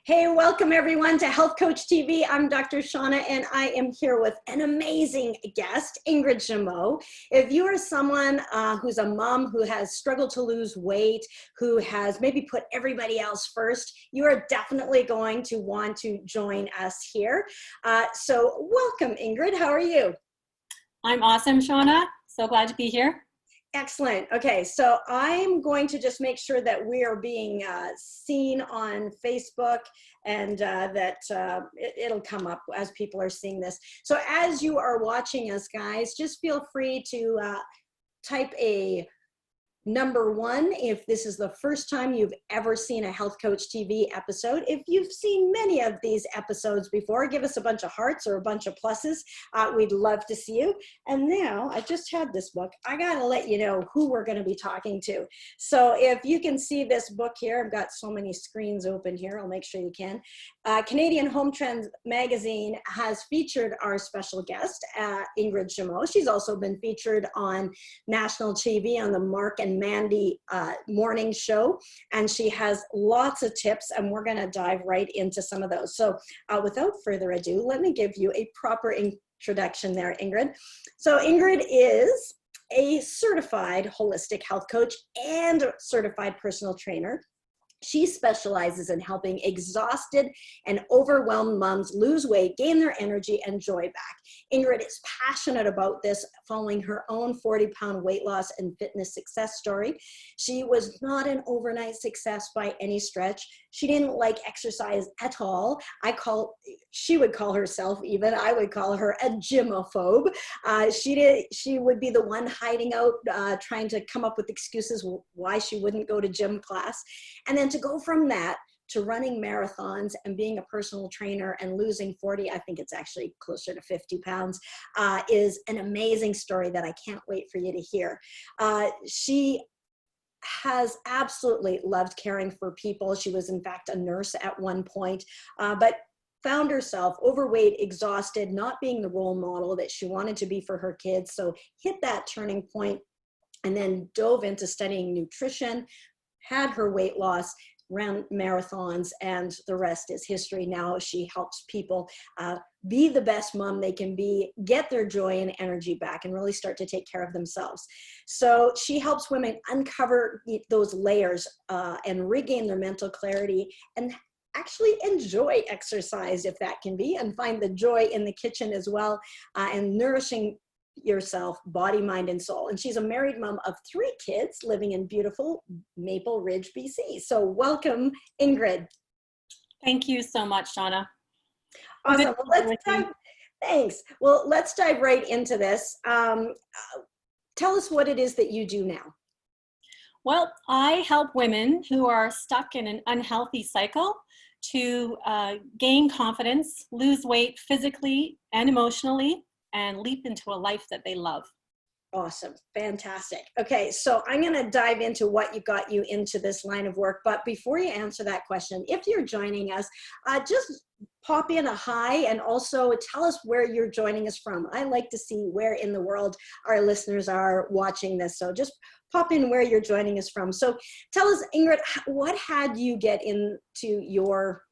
Hey, welcome everyone to Health Coach TV. I'm Dr. Shaunna and I am here with an amazing guest, Ingrid Jamault. If you are someone who's a mom who has struggled to lose weight, who has maybe put everybody else first, you are definitely going to want to join us here. So welcome, Ingrid. How are you? I'm awesome, Shaunna. So glad to be here. Excellent. Okay, so I'm going to just make sure that we are being seen on Facebook and that it'll come up as people are seeing this. So as you are watching us, guys, just feel free to type a number 1 if this is the first time you've ever seen a Health Coach TV episode. If you've seen many of these episodes before, give us a bunch of hearts or a bunch of pluses. We'd love to see you. And now, I just had this book. I gotta let you know who we're gonna be talking to. So if you can see this book here, I've got so many screens open here, I'll make sure you can. Canadian Home Trends magazine has featured our special guest, Ingrid Jamault. She's also been featured on national TV on the Mark and Mandy morning show, and she has lots of tips, and we're going to dive right into some of those. So without further ado, let me give you a proper introduction there, Ingrid. So Ingrid is a certified holistic health coach and certified personal trainer. She specializes in helping exhausted and overwhelmed moms lose weight, gain their energy, and joy back. Ingrid is passionate about this, following her own 40-pound weight loss and fitness success story. She was not an overnight success by any stretch. She didn't like exercise at all. She would call herself, even I would call her a gym-o-phobe. She would be the one hiding out, trying to come up with excuses why she wouldn't go to gym class. And then to go from that to running marathons and being a personal trainer and losing 40, I think it's actually closer to 50 pounds, is an amazing story that I can't wait for you to hear. She has absolutely loved caring for people. She was in fact a nurse at one point, but found herself overweight, exhausted, not being the role model that she wanted to be for her kids. So hit that turning point and then dove into studying nutrition, had her weight loss, ran marathons, and the rest is history. Now she helps people be the best mom they can be, get their joy and energy back, and really start to take care of themselves. So she helps women uncover those layers and regain their mental clarity and actually enjoy exercise, if that can be, and find the joy in the kitchen as well, and nourishing yourself, body, mind, and soul. And she's a married mom of 3 kids living in beautiful Maple Ridge, BC. So welcome, Ingrid. Thank you so much, Shaunna. Awesome. Thanks. Well, let's dive right into this. Tell us what it is that you do now. Well, I help women who are stuck in an unhealthy cycle to gain confidence, lose weight physically and emotionally, and leap into a life that they love. Awesome. Fantastic. Okay, so I'm going to dive into what got you into this line of work. But before you answer that question, if you're joining us, just pop in a hi and also tell us where you're joining us from. I like to see where in the world our listeners are watching this. So just pop in where you're joining us from. So tell us, Ingrid, what had you get into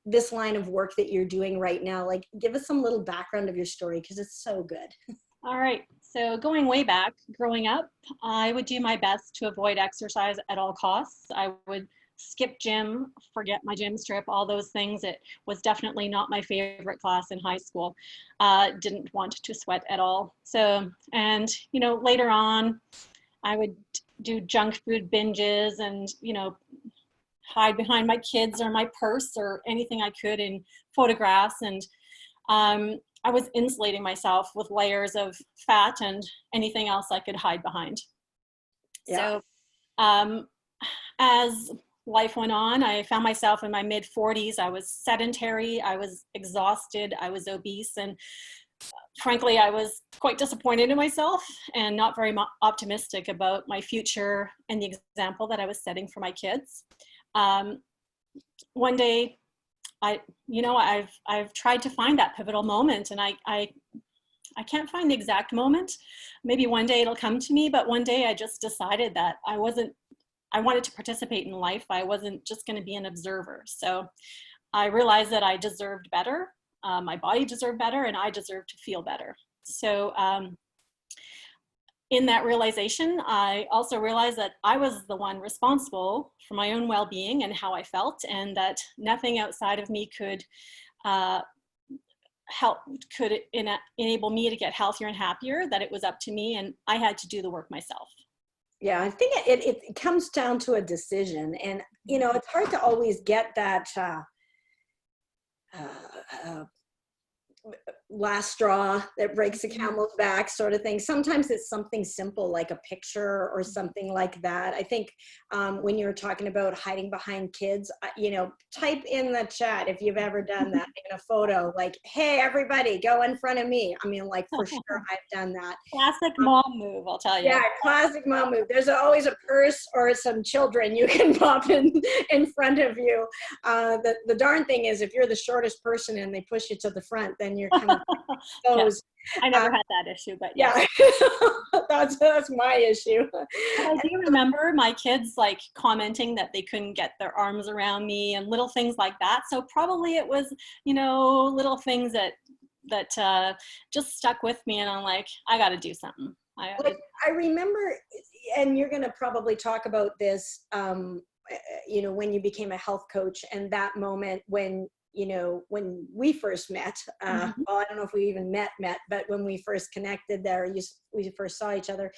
this line of work that you're doing right now? Like, give us some little background of your story, because it's so good. All right. So going way back, growing up, I would do my best to avoid exercise at all costs. I would skip gym, forget my gym strip, all those things. It was definitely not my favorite class in high school. Didn't want to sweat at all. So, and, later on, I would do junk food binges and, hide behind my kids or my purse or anything I could in photographs. And I was insulating myself with layers of fat and anything else I could hide behind. Yeah. So as life went on, I found myself in my mid-40s. I was sedentary, I was exhausted, I was obese, and frankly, I was quite disappointed in myself and not very optimistic about my future and the example that I was setting for my kids. One day, I've tried to find that pivotal moment, and I can't find the exact moment. Maybe one day it'll come to me, but one day I just decided that I wanted to participate in life. I wasn't just going to be an observer. So I realized that I deserved better. My body deserved better, and I deserved to feel better. So in that realization, I also realized that I was the one responsible for my own well-being and how I felt, and that nothing outside of me could enable me to get healthier and happier, that it was up to me and I had to do the work myself. Yeah, I think it comes down to a decision. And, you know, it's hard to always get that last straw that breaks the camel's back sort of thing. Sometimes it's something simple like a picture or something like that. I think when you were talking about hiding behind kids, you know, type in the chat if you've ever done that in a photo, like, hey, everybody, go in front of me. I mean, like, for sure, I've done that. Classic mom move, I'll tell you. Yeah, classic mom move. There's always a purse or some children you can pop in front of you. The darn thing is, if you're the shortest person and they push you to the front, then you're kind of exposed. Yeah, I never had that issue, but yeah, that's my issue. I do remember my kids like commenting that they couldn't get their arms around me and little things like that. So probably it was, you know, little things that just stuck with me, and I'm like, I got to do something. I remember, and you're going to probably talk about this, you know, when you became a health coach and that moment when, you know, when we first met, well, I don't know if we even met, but when we first connected there, we first saw each other.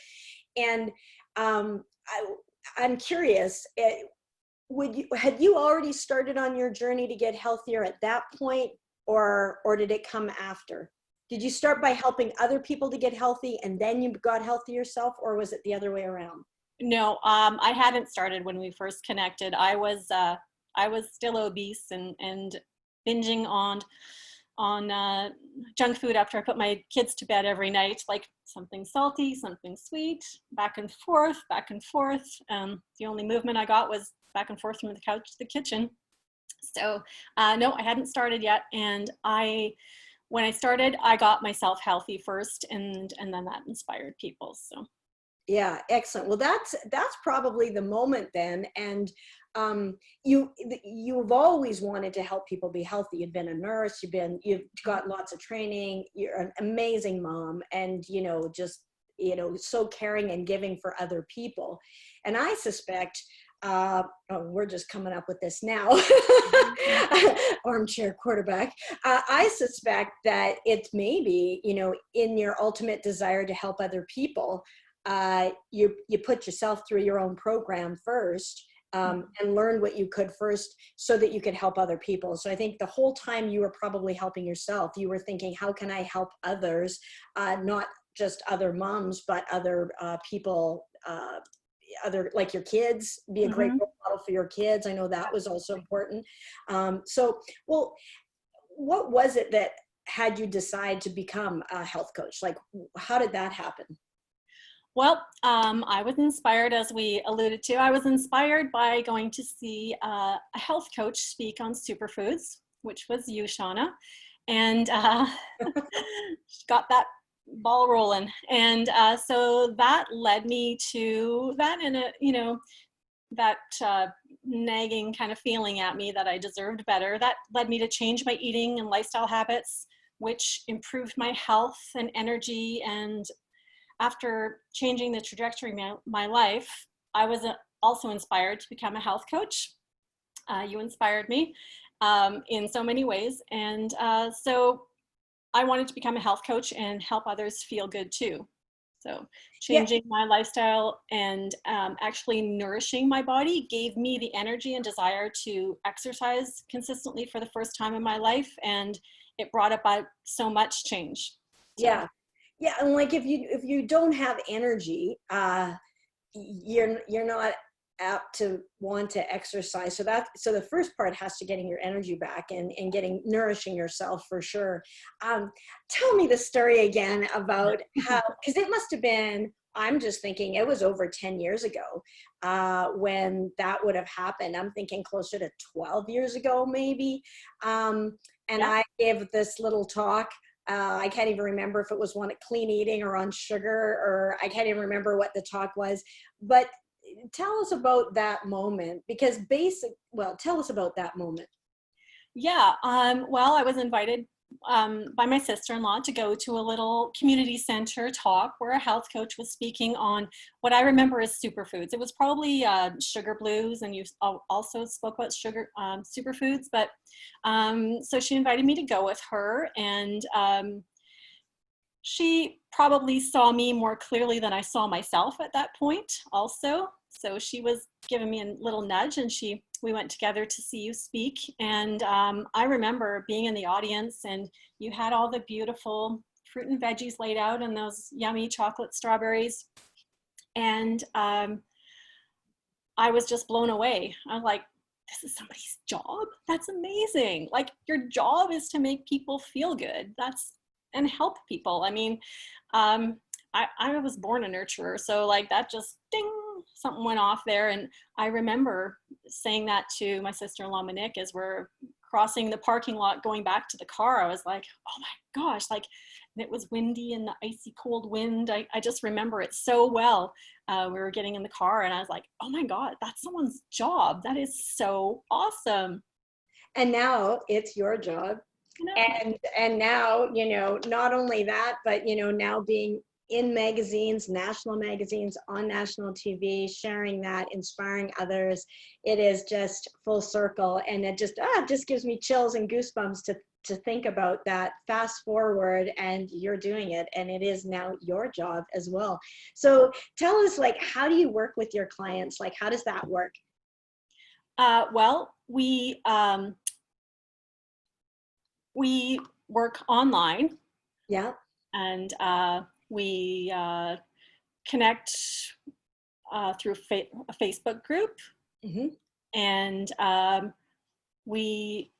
And I'm curious, had you already started on your journey to get healthier at that point, or did it come after? Did you start by helping other people to get healthy and then you got healthy yourself, or was it the other way around? No, I hadn't started when we first connected. I was still obese and binging on junk food after I put my kids to bed every night, like something salty, something sweet, back and forth, back and forth. The only movement I got was back and forth from the couch to the kitchen. So no, I hadn't started yet. And when I started, I got myself healthy first, and then that inspired people. So. Yeah, excellent. Well, that's probably the moment then. And you've always wanted to help people be healthy. You've been a nurse, you've got lots of training, you're an amazing mom, and, you know, just, you know, so caring and giving for other people. And I suspect, we're just coming up with this now, armchair quarterback. I suspect that it's maybe, you know, in your ultimate desire to help other people, you put yourself through your own program first, and learn what you could first so that you could help other people. So I think the whole time you were probably helping yourself, you were thinking, how can I help others, not just other moms, but other people, other, like your kids, be a great role model for your kids. I know that was also important. Well, what was it that had you decide to become a health coach? Like, how did that happen? Well, I was inspired, as we alluded to, I was inspired by going to see a health coach speak on superfoods, which was you, Shaunna, and got that ball rolling. And so that led me to that, and that nagging kind of feeling at me that I deserved better. That led me to change my eating and lifestyle habits, which improved my health and energy. And after changing the trajectory of my life, I was also inspired to become a health coach. You inspired me in so many ways. And so I wanted to become a health coach and help others feel good too. So changing my lifestyle and actually nourishing my body gave me the energy and desire to exercise consistently for the first time in my life. And it brought about so much change. So. Yeah, and like if you don't have energy, you're not apt to want to exercise. So the first part has to getting your energy back and nourishing yourself for sure. Tell me the story again about how, because it must have been, I'm just thinking it was over 10 years ago when that would have happened. I'm thinking closer to 12 years ago, maybe. I gave this little talk. I can't even remember if it was one at clean eating or on sugar, or I can't even remember what the talk was. But tell us about that moment, because tell us about that moment. Yeah, well, I was invited by my sister-in-law to go to a little community center talk where a health coach was speaking on what I remember as superfoods. It was probably sugar blues, and you also spoke about sugar superfoods. But so she invited me to go with her, and she probably saw me more clearly than I saw myself at that point also. So she was giving me a little nudge, and we went together to see you speak. And I remember being in the audience, and you had all the beautiful fruit and veggies laid out and those yummy chocolate strawberries. And I was just blown away. I'm like, this is somebody's job? That's amazing. Like, your job is to make people feel good. And help people. I mean, I was born a nurturer, so like that just ding, something went off there. And I remember saying that to my sister-in-law, Monique, as we're crossing the parking lot going back to the car. I was like, oh my gosh, like, and it was windy and the icy cold wind. I just remember it so well. We were getting in the car, and I was like, oh my God, that's someone's job. That is so awesome. And now it's your job. And now, you know, not only that, but, you know, now being in magazines, national magazines, on national TV, sharing that, inspiring others, it is just full circle. And it just gives me chills and goosebumps to think about that. Fast forward, and you're doing it, and it is now your job as well. So tell us, like, how do you work with your clients? Like, how does that work? Well, we work online. Yeah. And we connect through a Facebook group. Mm-hmm. And we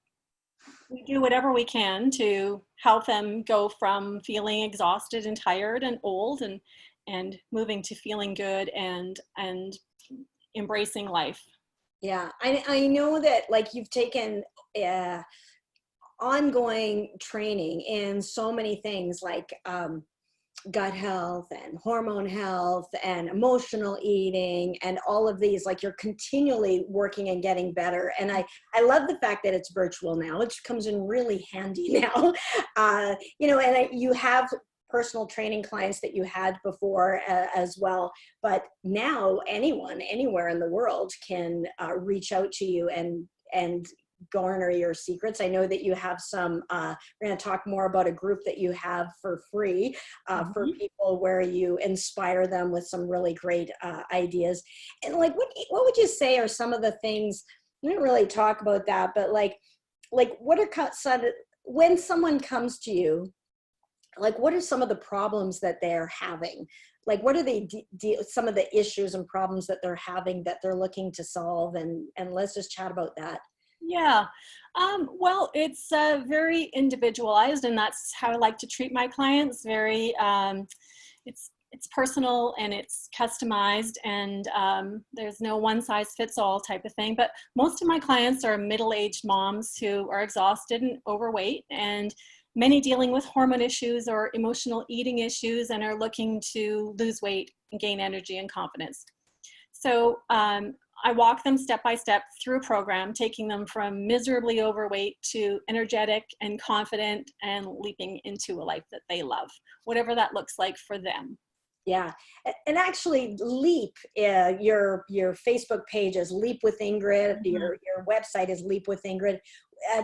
do whatever we can to help them go from feeling exhausted and tired and old, and moving to feeling good and embracing life. Yeah, I know that, like, you've taken ongoing training in so many things, like gut health and hormone health and emotional eating and all of these. Like, you're continually working and getting better. And I love the fact that it's virtual now, which comes in really handy now. You know, and you have personal training clients that you had before as well, but now anyone anywhere in the world can reach out to you and garner your secrets. I know that you have some, we're going to talk more about a group that you have for free for people, where you inspire them with some really great ideas. And like, what would you say are some of the things, we didn't really talk about that, but like what are some, when someone comes to you, like, what are some of the problems that they're having? Like, what are they some of the issues and problems that they're having that they're looking to solve? And let's just chat about that. Yeah. Well, it's very individualized, and that's how I like to treat my clients. Very, it's personal and it's customized, and there's no one size fits all type of thing. But most of my clients are middle-aged moms who are exhausted and overweight, and many dealing with hormone issues or emotional eating issues, and are looking to lose weight and gain energy and confidence. So I walk them step by step through a program, taking them from miserably overweight to energetic and confident and leaping into a life that they love, whatever that looks like for them. Yeah. And actually, Leap, your Facebook page is Leap with Ingrid. Mm-hmm. Your website is Leap with Ingrid.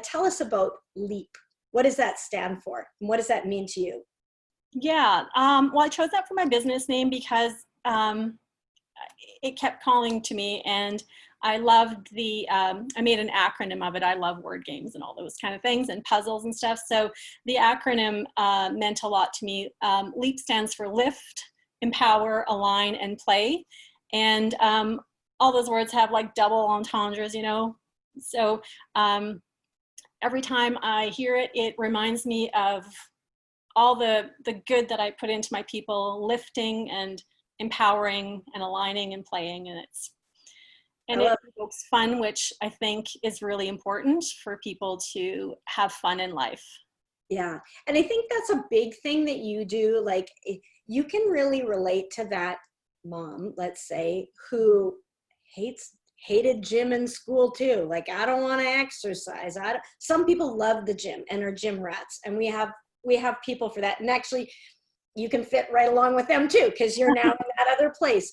Tell us about Leap. What does that stand for? And what does that mean to you? Yeah. Well, I chose that for my business name because it kept calling to me, and I loved I made an acronym of it. I love word games and all those kind of things and puzzles and stuff. So the acronym meant a lot to me. LEAP stands for lift, empower, align, and play. And all those words have like double entendres, you know? So every time I hear it, it reminds me of all the good that I put into my people, lifting and empowering and aligning and playing. And it evokes fun, which I think is really important for people to have fun in life. Yeah. And I think that's a big thing that you do. Like, you can really relate to that mom, let's say, who hates hated gym in school too. Like, I don't want to exercise. Some people love the gym and are gym rats, and we have people for that. And actually, you can fit right along with them too, because you're now in that other place.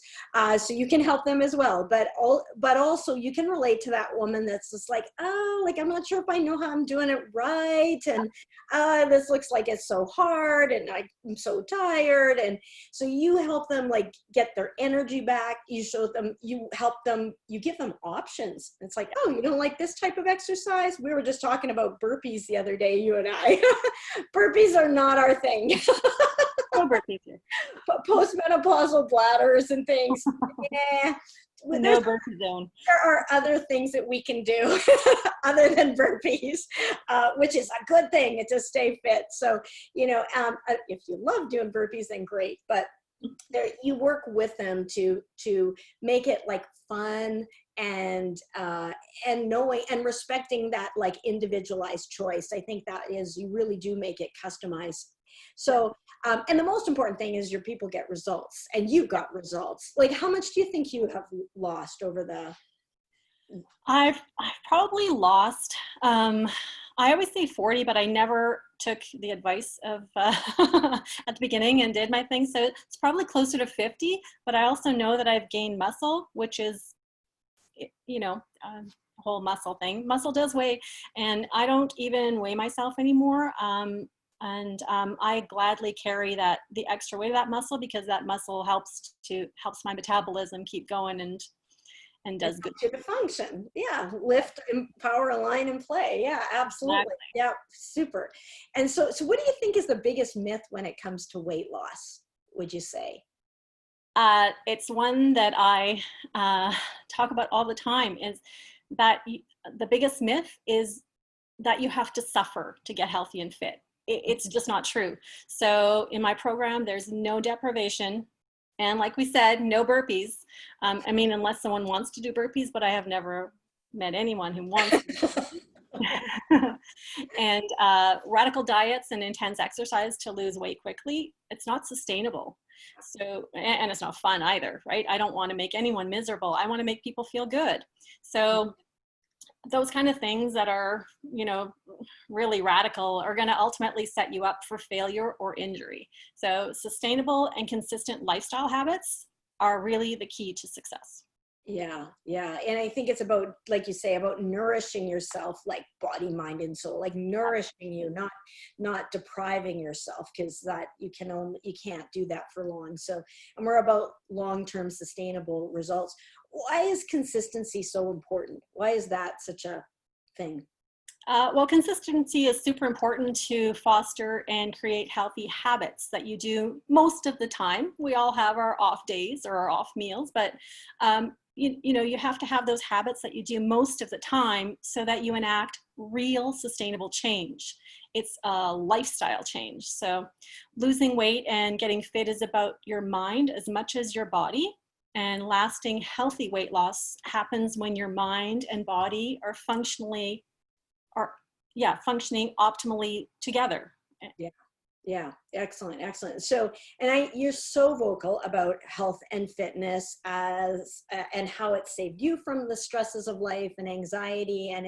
So you can help them as well. But also you can relate to that woman that's just like, oh, like, I'm not sure if I know how I'm doing it right. And this looks like it's so hard, and I'm so tired. And so you help them like get their energy back. You show them, you help them, you give them options. It's like, oh, you don't like this type of exercise? We were just talking about burpees the other day, you and I. Burpees are not our thing. No birthdays here. Postmenopausal bladders and things. Yeah. No birthday zone. There are other things that we can do other than burpees, which is a good thing to stay fit. So, if you love doing burpees, then great. But you work with them to make it like fun and knowing and respecting that like individualized choice. I think that is, you really do make it customized. So, and the most important thing is your people get results, and you got results. Like, how much do you think you have lost over the? I've probably lost, I always say 40, but I never took the advice of at the beginning and did my thing. So it's probably closer to 50, but I also know that I've gained muscle, which is, whole muscle thing. Muscle does weigh, and I don't even weigh myself anymore. I gladly carry the extra weight of that muscle, because that muscle helps my metabolism keep going and does good to the function. Yeah, lift, empower, align, and play. Yeah, absolutely. Exactly. Yeah, super. And so what do you think is the biggest myth when it comes to weight loss, would you say? It's one that I talk about all the time, is that the biggest myth is that you have to suffer to get healthy and fit. It's just not true. So in my program, there's no deprivation. And like we said, no burpees. Unless someone wants to do burpees, but I have never met anyone who wants to. And radical diets and intense exercise to lose weight quickly, it's not sustainable. So, and it's not fun either, right? I don't want to make anyone miserable. I want to make people feel good. So those kind of things that are, really radical are going to ultimately set you up for failure or injury. So sustainable and consistent lifestyle habits are really the key to success. Yeah. And I think it's about, like you say, about nourishing yourself, like body, mind, and soul, like nourishing you, not depriving yourself, because that you can't do that for long. So, and we're about long-term sustainable results. Why is consistency so important? Why is that such a thing? Well, consistency is super important to foster and create healthy habits that you do most of the time. We all have our off days or our off meals, but you have to have those habits that you do most of the time so that you enact real sustainable change. It's a lifestyle change. So losing weight and getting fit is about your mind as much as your body. And lasting healthy weight loss happens when your mind and body are functioning optimally together. Yeah. Excellent. So, and you're so vocal about health and fitness and how it saved you from the stresses of life and anxiety. And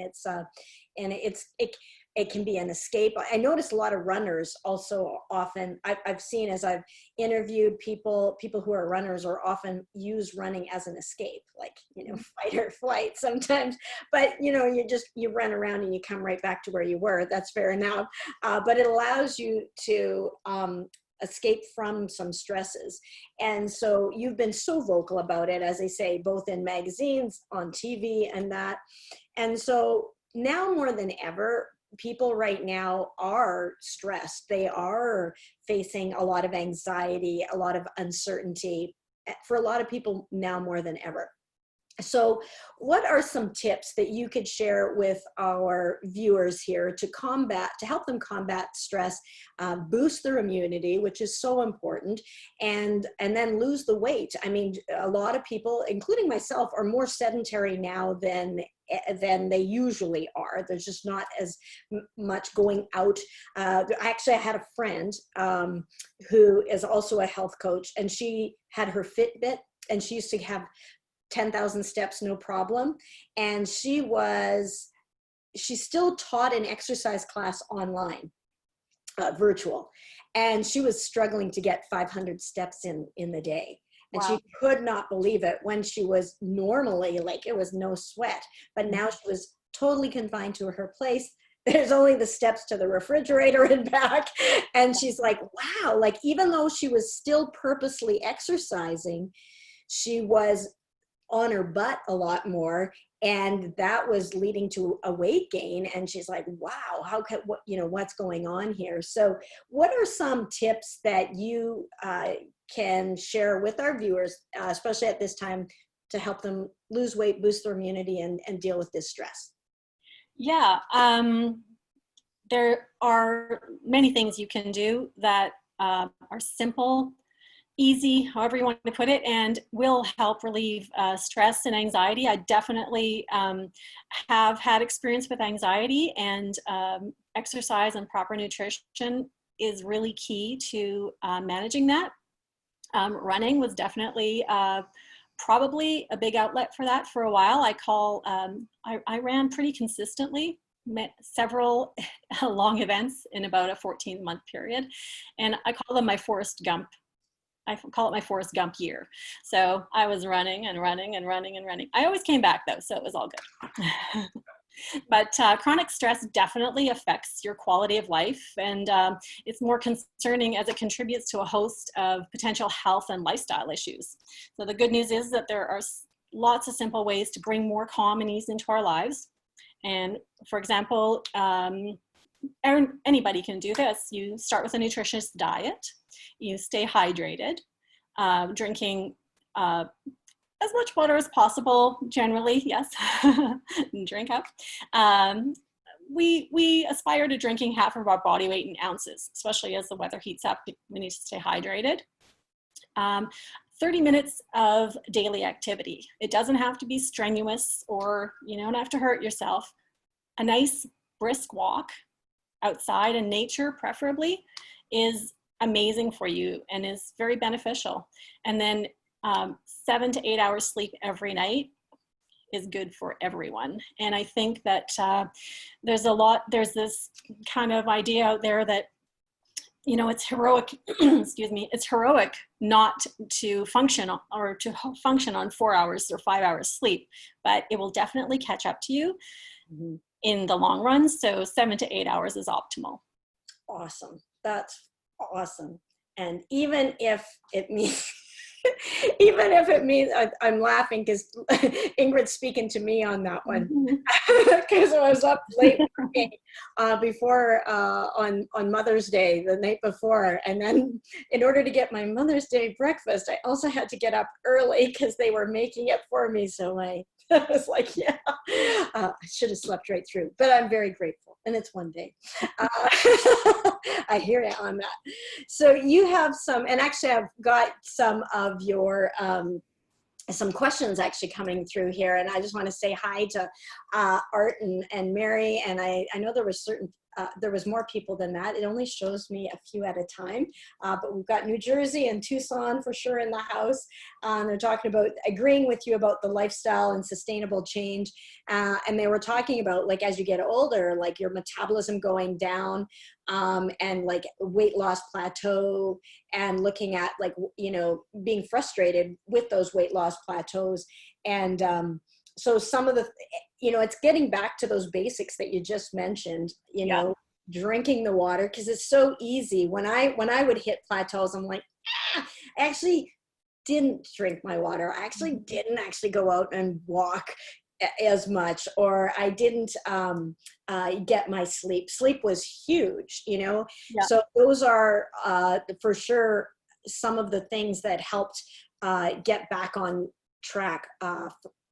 it can be an escape. I notice a lot of runners also often, I've seen as I've interviewed people who are runners are often use running as an escape, like, fight or flight sometimes, but you run around and you come right back to where you were. That's fair enough. But it allows you to escape from some stresses. And so you've been so vocal about it, as I say, both in magazines, on TV, and that. And so now more than ever, people right now are stressed. They are facing a lot of anxiety, a lot of uncertainty, for a lot of people now more than ever. So what are some tips that you could share with our viewers here to help them combat stress, boost their immunity, which is so important, and then lose the weight? I mean, a lot of people, including myself, are more sedentary now than they usually are. There's just not as much going out. Actually, I had a friend who is also a health coach, and she had her Fitbit, and she used to have 10,000 steps, no problem. And she still taught an exercise class online, virtual. And she was struggling to get 500 steps in the day. And Wow. she could not believe it when she was normally like, it was no sweat, but now she was totally confined to her place. There's only the steps to the refrigerator and back. And she's like, wow, like even though she was still purposely exercising, she was on her butt a lot more, and that was leading to a weight gain. And she's like, wow, how can, what, you know, what's going on here? So what are some tips that you can share with our viewers, especially at this time, to help them lose weight, boost their immunity, and deal with this stress? Yeah, there are many things you can do that are simple, easy, however you want to put it, and will help relieve stress and anxiety. I definitely have had experience with anxiety, and exercise and proper nutrition is really key to managing that. Running was definitely probably a big outlet for that for a while. I ran pretty consistently, met several long events in about a 14-month period, and I call them my Forrest Gump. I call it my Forrest Gump year. So I was running and running and running and running. I always came back though, so it was all good. But chronic stress definitely affects your quality of life, and it's more concerning as it contributes to a host of potential health and lifestyle issues. So the good news is that there are lots of simple ways to bring more calm and ease into our lives. And for example, anybody can do this. You start with a nutritious diet, you stay hydrated, drinking as much water as possible, generally, yes, drink up. We aspire to drinking half of our body weight in ounces, especially as the weather heats up. We need to stay hydrated. 30 minutes of daily activity. It doesn't have to be strenuous, or you don't have to hurt yourself. A nice brisk walk outside in nature, preferably, is amazing for you and is very beneficial. And then 7 to 8 hours sleep every night is good for everyone. And I think that there's this kind of idea out there that, it's heroic, excuse me, it's heroic not to function or to function on 4 hours or 5 hours sleep, but it will definitely catch up to you in the long run. So 7 to 8 hours is optimal. Awesome. That's awesome. And even if it means I'm laughing because Ingrid's speaking to me on that one, because I was up late before on Mother's Day, the night before, and then in order to get my Mother's Day breakfast, I also had to get up early because they were making it for me. So I was like, yeah, I should have slept right through, but I'm very grateful, and it's one day. I hear you on that. So you have some, and actually I've got some of your some questions actually coming through here, and I just want to say hi to Art and Mary, and I know there was more people than that. It only shows me a few at a time, but we've got New Jersey and Tucson for sure in the house. They're talking about agreeing with you about the lifestyle and sustainable change, and they were talking about, like, as you get older, like your metabolism going down, and like weight loss plateau, and looking at, like, being frustrated with those weight loss plateaus. And so some of the, it's getting back to those basics that you just mentioned, drinking the water, because it's so easy. When I would hit plateaus, I'm like, I actually didn't drink my water. I actually didn't actually go out and walk as much, or I didn't get my sleep. Sleep was huge, Yeah. So those are for sure some of the things that helped get back on track.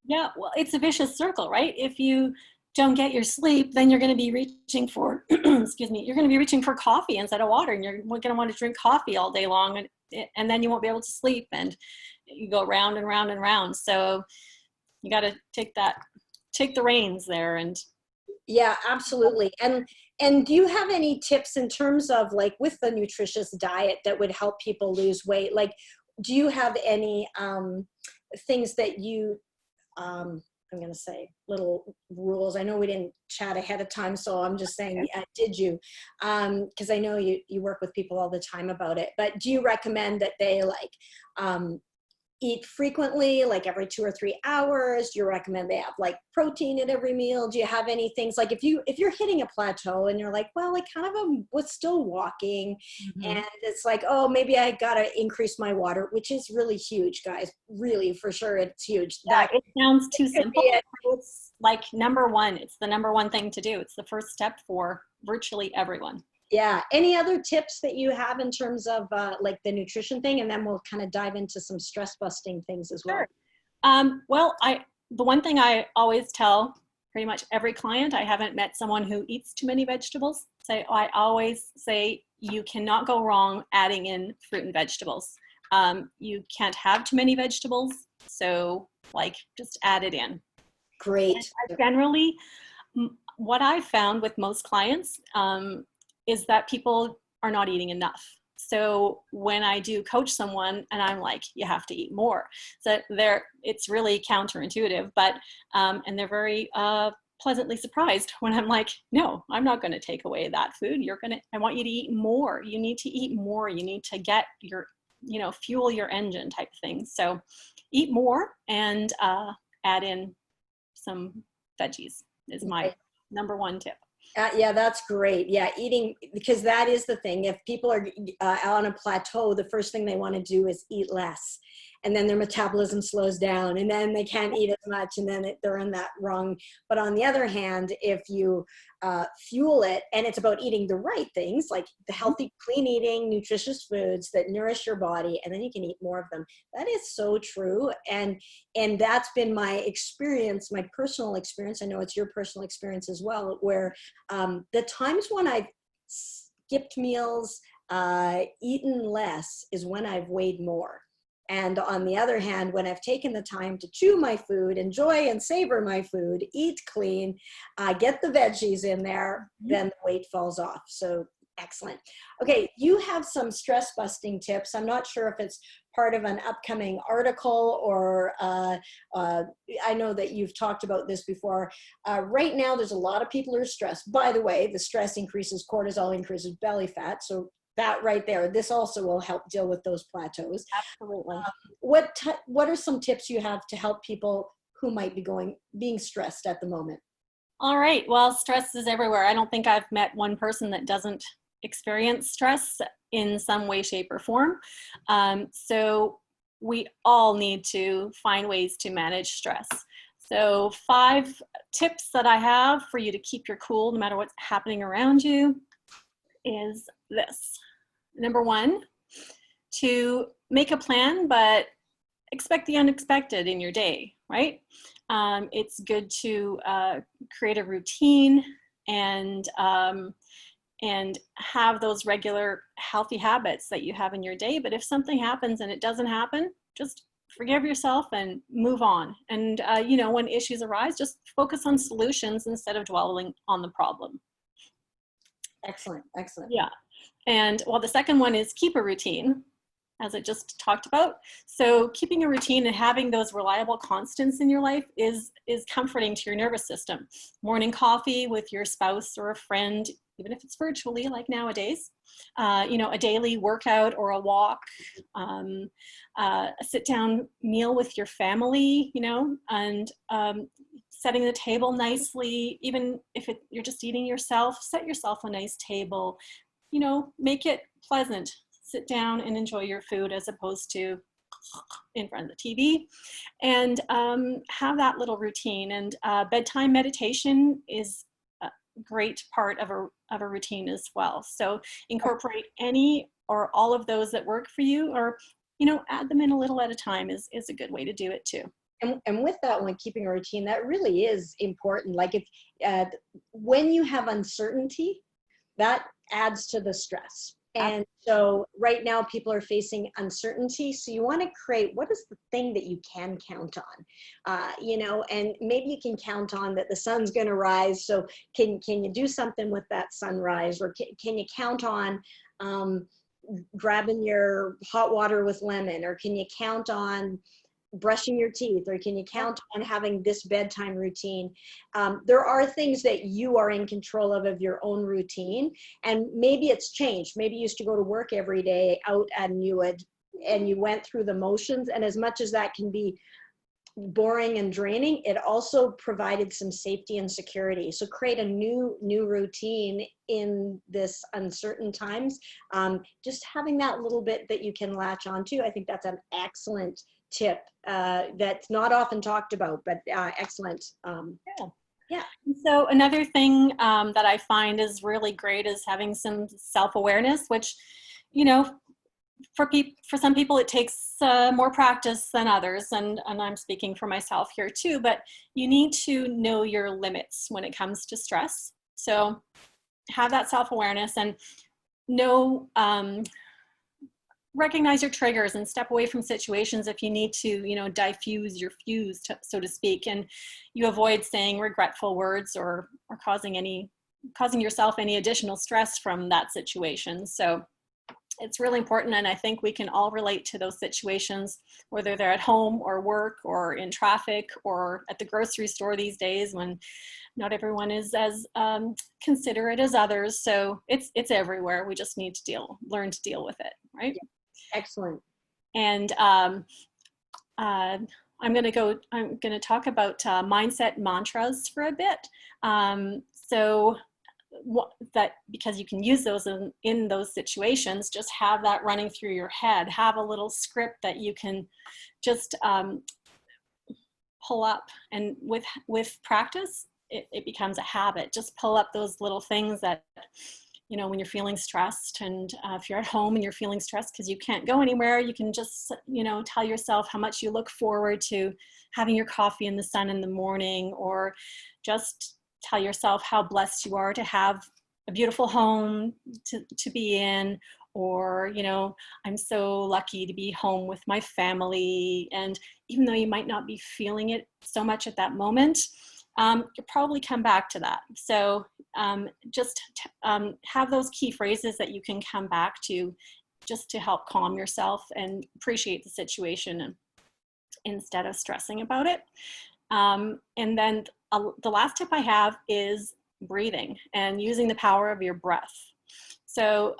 Yeah, well, it's a vicious circle, right? If you don't get your sleep, then you're going to be reaching for, excuse me, you're going to be reaching for coffee instead of water, and you're going to want to drink coffee all day long, and then you won't be able to sleep, and you go round and round and round. So you got to take the reins there. And yeah, absolutely. And do you have any tips in terms of, like, with the nutritious diet that would help people lose weight? Like, do you have any things that you, I'm going to say little rules. I know we didn't chat ahead of time, so I'm just saying, did you? Because I know you work with people all the time about it, but do you recommend that they like eat frequently, like every 2 or 3 hours? Do you recommend they have like protein at every meal? Do you have any things like if you're hitting a plateau and you're like, well, I kind of was still walking, and it's like, oh, maybe I gotta increase my water, which is really huge, guys. Really, for sure, it's huge. Yeah, That it sounds too simple. it. It's like number one. It's the number one thing to do. It's the first step for virtually everyone. Yeah. Any other tips that you have in terms of like the nutrition thing? And then we'll kind of dive into some stress busting things as well. Sure. Well, the one thing I always tell pretty much every client, I haven't met someone who eats too many vegetables. So I always say you cannot go wrong adding in fruit and vegetables. You can't have too many vegetables. So like just add it in. Great. Generally, what I found with most clients is that people are not eating enough. So when I do coach someone and I'm like, you have to eat more. So it's really counterintuitive, but, and they're very pleasantly surprised when I'm like, no, I'm not going to take away that food. I want you to eat more. You need to eat more. You need to get your, fuel your engine type of thing. So eat more and add in some veggies is my number one tip. Yeah, that's great. Yeah, eating, because that is the thing. If people are on a plateau, the first thing they want to do is eat less. And then their metabolism slows down and then they can't eat as much and then they're in that wrong. But on the other hand, if you fuel it, and it's about eating the right things, like the healthy, clean eating, nutritious foods that nourish your body, and then you can eat more of them. That is so true. And that's been my experience, my personal experience. I know it's your personal experience as well, where the times when I've skipped meals, eaten less is when I've weighed more. And on the other hand, when I've taken the time to chew my food, enjoy and savor my food, eat clean, get the veggies in there, then the weight falls off. So excellent. Okay, you have some stress busting tips. I'm not sure if it's part of an upcoming article or I know that you've talked about this before. Right now, there's a lot of people who are stressed. By the way, the stress increases cortisol, increases belly fat. So that right there, this also will help deal with those plateaus. Absolutely. What are some tips you have to help people who might be being stressed at the moment? All right. Well, stress is everywhere. I don't think I've met one person that doesn't experience stress in some way, shape, or form. So we all need to find ways to manage stress. So 5 tips that I have for you to keep your cool no matter what's happening around you is this. Number 1, to make a plan, but expect the unexpected in your day, right? It's good to create a routine and have those regular healthy habits that you have in your day. But if something happens and it doesn't happen, just forgive yourself and move on. And, when issues arise, just focus on solutions instead of dwelling on the problem. Excellent. Excellent. Yeah. And the second one is keep a routine, as I just talked about. So keeping a routine and having those reliable constants in your life is comforting to your nervous system. Morning coffee with your spouse or a friend, even if it's virtually like nowadays, a daily workout or a walk, a sit down meal with your family, and setting the table nicely. Even if you're just eating yourself, set yourself a nice table, make it pleasant. Sit down and enjoy your food as opposed to in front of the TV, and have that little routine. And bedtime meditation is a great part of a routine as well. So incorporate any or all of those that work for you, or add them in a little at a time is a good way to do it too. And with that one, keeping a routine, that really is important. Like if when you have uncertainty, that adds to the stress. And so right now people are facing uncertainty. So you want to create, what is the thing that you can count on? And maybe you can count on that the sun's going to rise. So can you do something with that sunrise? Or can you count on grabbing your hot water with lemon? Or can you count on brushing your teeth, or can you count on having this bedtime routine? There are things that you are in control of your own routine, and maybe it's changed. Maybe you used to go to work every day out and you went through the motions, and as much as that can be boring and draining, it also provided some safety and security. So create a new routine in this uncertain times. Just having that little bit that you can latch onto, I think that's an excellent tip that's not often talked about, but excellent. Yeah. So another thing that I find is really great is having some self-awareness, which, you know, for some people it takes more practice than others, and I'm speaking for myself here too, but you need to know your limits when it comes to stress. So have that self-awareness and know, recognize your triggers and step away from situations if you need to, you know, diffuse your fuse, so to speak, and you avoid saying regretful words or causing yourself any additional stress from that situation. So it's really important, and I think we can all relate to those situations, whether they're at home or work or in traffic or at the grocery store these days, when not everyone is as considerate as others. So it's everywhere. We just need to learn to deal with it, right? Yeah. Excellent. And I'm going to talk about mindset mantras for a bit. So that, because you can use those in those situations, just have that running through your head. Have a little script that you can just pull up, and with practice it becomes a habit. Just pull up those little things that, you know, when you're feeling stressed, and if you're at home and you're feeling stressed because you can't go anywhere, you can just, you know, tell yourself how much you look forward to having your coffee in the sun in the morning, or just tell yourself how blessed you are to have a beautiful home to be in, or, you know, I'm so lucky to be home with my family. And even though you might not be feeling it so much at that moment, you'll probably come back to that. So just have those key phrases that you can come back to, just to help calm yourself and appreciate the situation instead of stressing about it. And then the last tip I have is breathing and using the power of your breath. So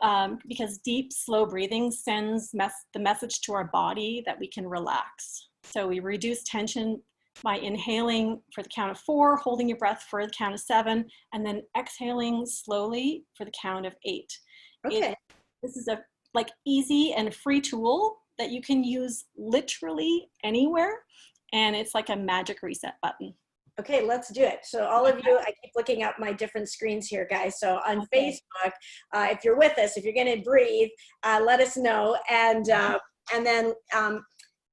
because deep, slow breathing sends the message to our body that we can relax. So we reduce tension by inhaling for the count of 4, holding your breath for the count of 7, and then exhaling slowly for the count of 8. Okay. This is a easy and free tool that you can use literally anywhere, and it's like a magic reset button. Okay, let's do it. So all of you, I keep looking up my different screens here, guys. So on Facebook, if you're with us, if you're going to breathe, let us know. And then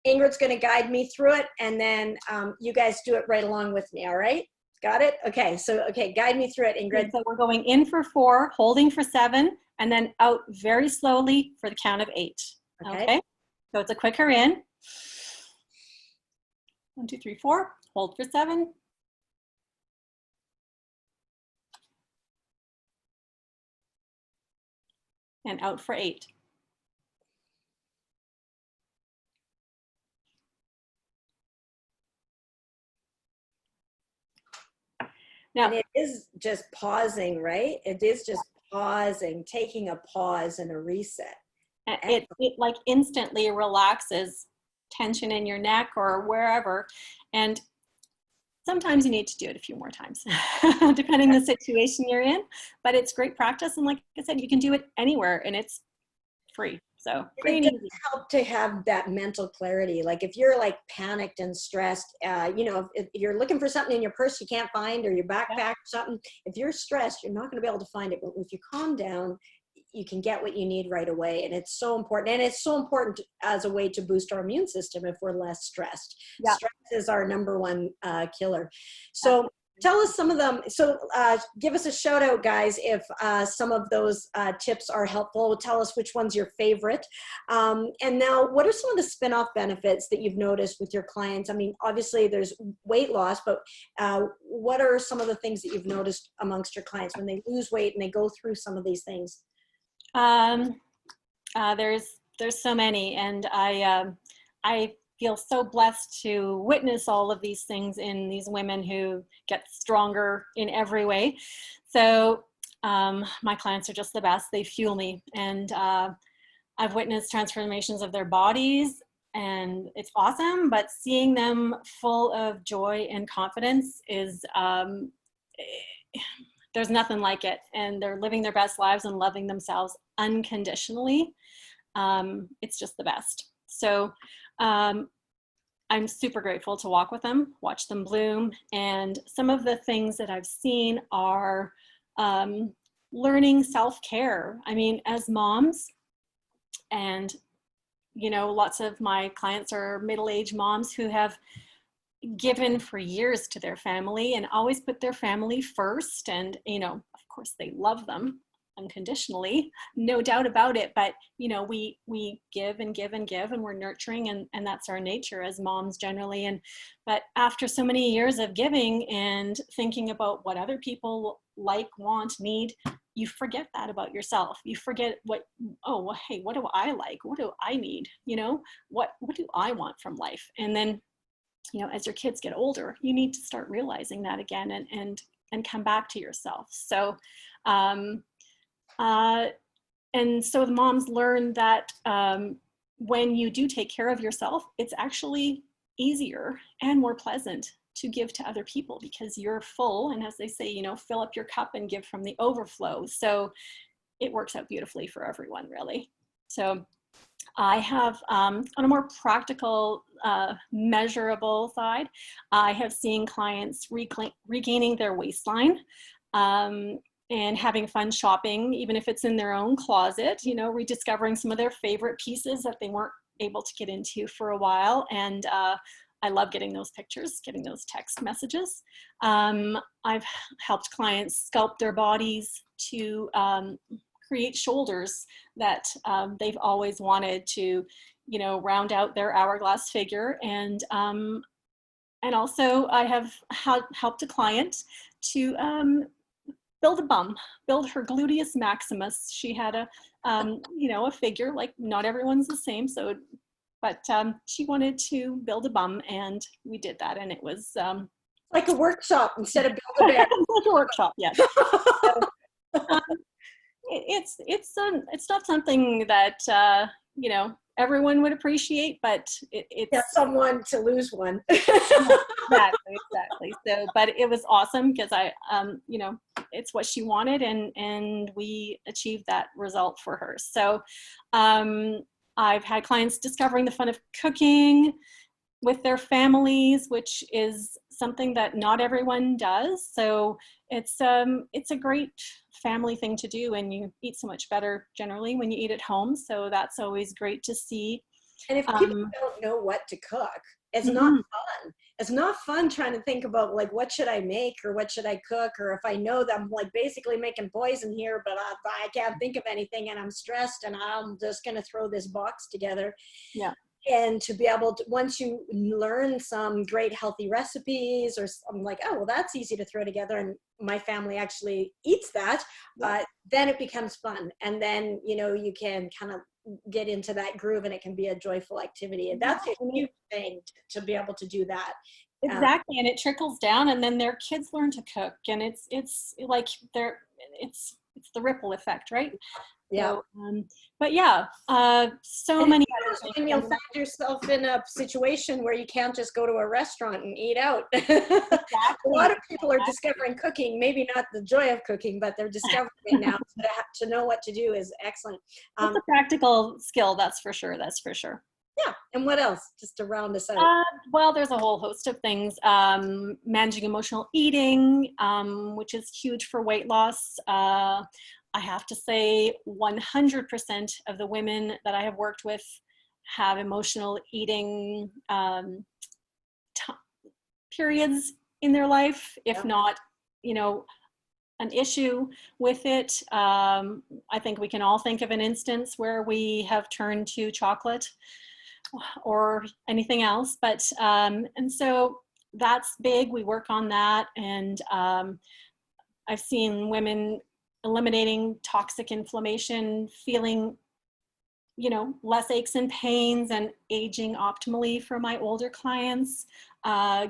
Ingrid's going to guide me through it. And then you guys do it right along with me. All right? Got it? Okay. So, okay, guide me through it, Ingrid. So we're going in for 4, holding for 7, and then out very slowly for the count of 8. Okay? So it's a quicker in. 1, 2, 3, 4. Hold for 7. And out for 8. Now, and it is just pausing, right? It is just pausing, taking a pause and a reset. It like instantly relaxes tension in your neck or wherever. And sometimes you need to do it a few more times, depending the situation you're in. But it's great practice. And like I said, you can do it anywhere, and it's free. So it does help to have that mental clarity. Like if you're like panicked and stressed, you know, if you're looking for something in your purse you can't find, or your backpack or something, if you're stressed, you're not going to be able to find it. But if you calm down, you can get what you need right away. And it's so important. And it's so important as a way to boost our immune system if we're less stressed. Yeah. Stress is our #1 killer. So tell us some of them. So give us a shout out, guys, if some of those tips are helpful. Tell us which one's your favorite. And now, what are some of the spin-off benefits that you've noticed with your clients? I mean, obviously there's weight loss, but what are some of the things that you've noticed amongst your clients when they lose weight and they go through some of these things? There's so many, and I feel so blessed to witness all of these things in these women who get stronger in every way. So my clients are just the best. They fuel me. And I've witnessed transformations of their bodies, and it's awesome, but seeing them full of joy and confidence is, there's nothing like it. And they're living their best lives and loving themselves unconditionally. It's just the best. So I'm super grateful to walk with them, watch them bloom. And some of the things that I've seen are learning self-care. I mean, as moms, and lots of my clients are middle-aged moms who have given for years to their family and always put their family first. And, of course they love them unconditionally, no doubt about it. But, we give and give and give, and we're nurturing, and that's our nature as moms generally. But after so many years of giving and thinking about what other people like, want, need, you forget that about yourself. You forget hey, what do I like? What do I need? What do I want from life? And then, as your kids get older, you need to start realizing that again and come back to yourself. So, and so the moms learn that when you do take care of yourself, it's actually easier and more pleasant to give to other people because you're full. And as they say, fill up your cup and give from the overflow. So it works out beautifully for everyone, really. So I have, on a more practical, measurable side, I have seen clients regaining their waistline, and having fun shopping, even if it's in their own closet, rediscovering some of their favorite pieces that they weren't able to get into for a while. And I love getting those pictures, getting those text messages. I've helped clients sculpt their bodies to create shoulders that they've always wanted to, round out their hourglass figure. And also I have helped a client to build her gluteus maximus. She had a figure, like not everyone's the same. So, but she wanted to build a bum, and we did that. And it was like a workshop instead of build a bear. like a workshop, yes. So, it's not something that everyone would appreciate, but it's someone to lose one. exactly. So, but it was awesome because I it's what she wanted, and we achieved that result for her. So I've had clients discovering the fun of cooking with their families, which is something that not everyone does. So it's a great family thing to do, and you eat so much better generally when you eat at home. So that's always great to see. And if people don't know what to cook, it's not fun. It's not fun trying to think about like, what should I make, or what should I cook? Or if I know that I'm like basically making poison here, but I can't think of anything and I'm stressed and I'm just going to throw this box together. Yeah. And to be able to, once you learn some great healthy recipes, or I'm like, oh, well, that's easy to throw together, and my family actually eats that, then it becomes fun. And then, you can kind of get into that groove, and it can be a joyful activity. And that's a huge thing to be able to do that. Exactly. And it trickles down, and then their kids learn to cook, and it's like it's the ripple effect, right? Yeah. So, but yeah, so many other things. And you'll find yourself in a situation where you can't just go to a restaurant and eat out. Exactly. A lot of people are discovering cooking, maybe not the joy of cooking, but they're discovering it now. So to know what to do is excellent. It's a practical skill, that's for sure. Yeah. And what else, just to round us out? Well, there's a whole host of things. Managing emotional eating, which is huge for weight loss. I have to say 100% of the women that I have worked with have emotional eating periods in their life, if not, an issue with it. I think we can all think of an instance where we have turned to chocolate or anything else, but and so that's big. We work on that, and I've seen women eliminating toxic inflammation, feeling you know, less aches and pains and aging optimally for my older clients,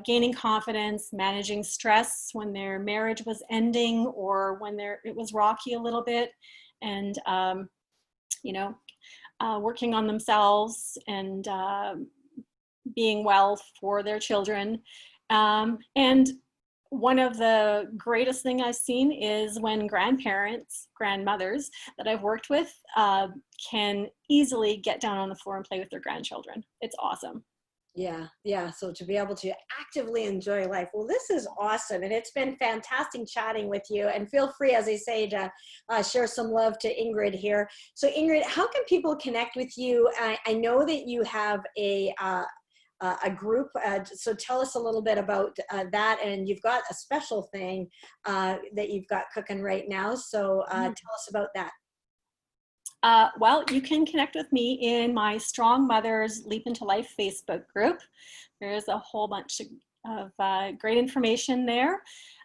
gaining confidence, managing stress when their marriage was ending or when it was rocky a little bit, and, you know, working on themselves and being well for their children. And one of the greatest thing I've seen is when grandmothers that I've worked with can easily get down on the floor and play with their grandchildren. It's awesome. Yeah, yeah. So to be able to actively enjoy life. Well, this is awesome. And it's been fantastic chatting with you. And feel free, as I say, to share some love to Ingrid here. So Ingrid, how can people connect with you? I know that you have a group. So tell us a little bit about that. And you've got a special thing that you've got cooking right now. So tell us about that. Well, you can connect with me in my Strong Mothers Leap into Life Facebook group. There's a whole bunch of great information there.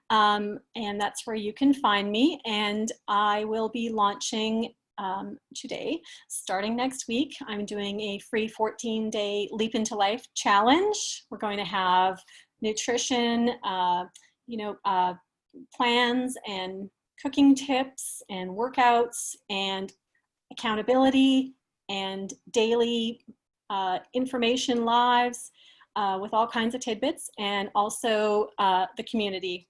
And that's where you can find me. And I will be launching today, starting next week. I'm doing a free 14-day Leap into Life challenge. We're going to have nutrition, plans and cooking tips and workouts and accountability and daily information lives with all kinds of tidbits, and also the community.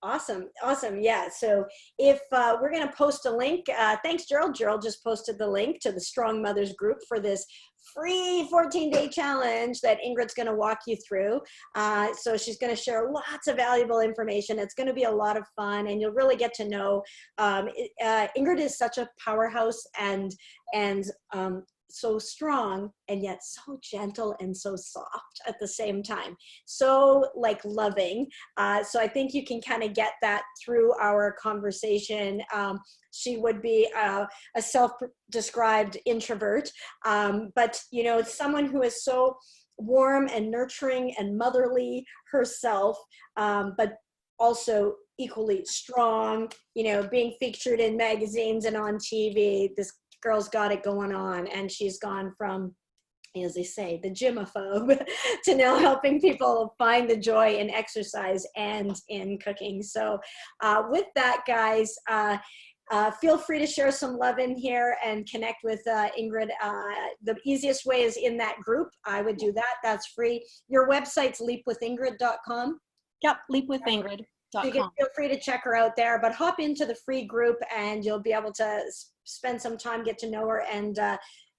Awesome. Awesome. Yeah. So if we're going to post a link, thanks, Gerald. Gerald just posted the link to the Strong Mothers group for this free 14-day challenge that Ingrid's going to walk you through. So she's going to share lots of valuable information. It's going to be a lot of fun, and you'll really get to know. Ingrid is such a powerhouse and so strong, and yet so gentle and so soft at the same time. So like loving. So I think you can kind of get that through our conversation. She would be a self-described introvert, but you know, someone who is so warm and nurturing and motherly herself, but also equally strong, you know, being featured in magazines and on TV. This girl's got it going on, and she's gone from, as they say, the gym-o-phobe to now helping people find the joy in exercise and in cooking. So with that, guys, feel free to share some love in here and connect with Ingrid. The easiest way is in that group. I would do that. That's free. Your website's leapwithingrid.com. Yep, leapwithingrid.com. So you can feel free to check her out there, but hop into the free group and you'll be able to spend some time, get to know her, and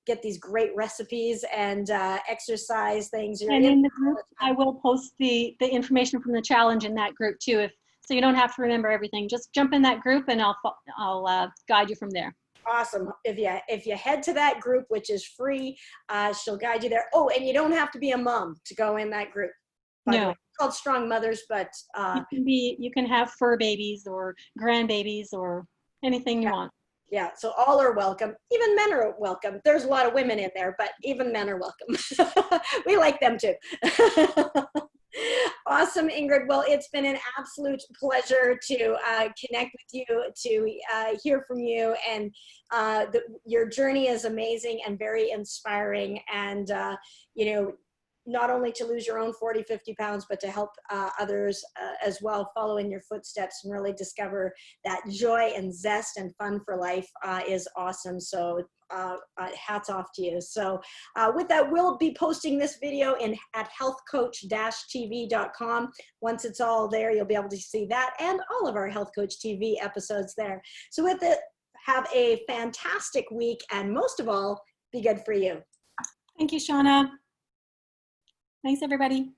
get these great recipes and exercise things. And in the group, I will post the information from the challenge in that group too, so you don't have to remember everything. Just jump in that group and I'll guide you from there. Awesome. If you head to that group, which is free, she'll guide you there. Oh, and you don't have to be a mom to go in that group. No. It's called Strong Mothers, but you can have fur babies or grandbabies or anything you want. Yeah, so all are welcome. Even men are welcome. There's a lot of women in there, but even men are welcome. We like them too. Awesome, Ingrid. Well, it's been an absolute pleasure to connect with you, to hear from you, and your journey is amazing and very inspiring. And you know, not only to lose your own 40, 50 pounds, but to help others as well follow in your footsteps and really discover that joy and zest and fun for life is awesome. So hats off to you. So with that, we'll be posting this video at healthcoach-tv.com. Once it's all there, you'll be able to see that and all of our Health Coach TV episodes there. So with it, have a fantastic week, and most of all, be good for you. Thank you, Shaunna. Thanks, everybody.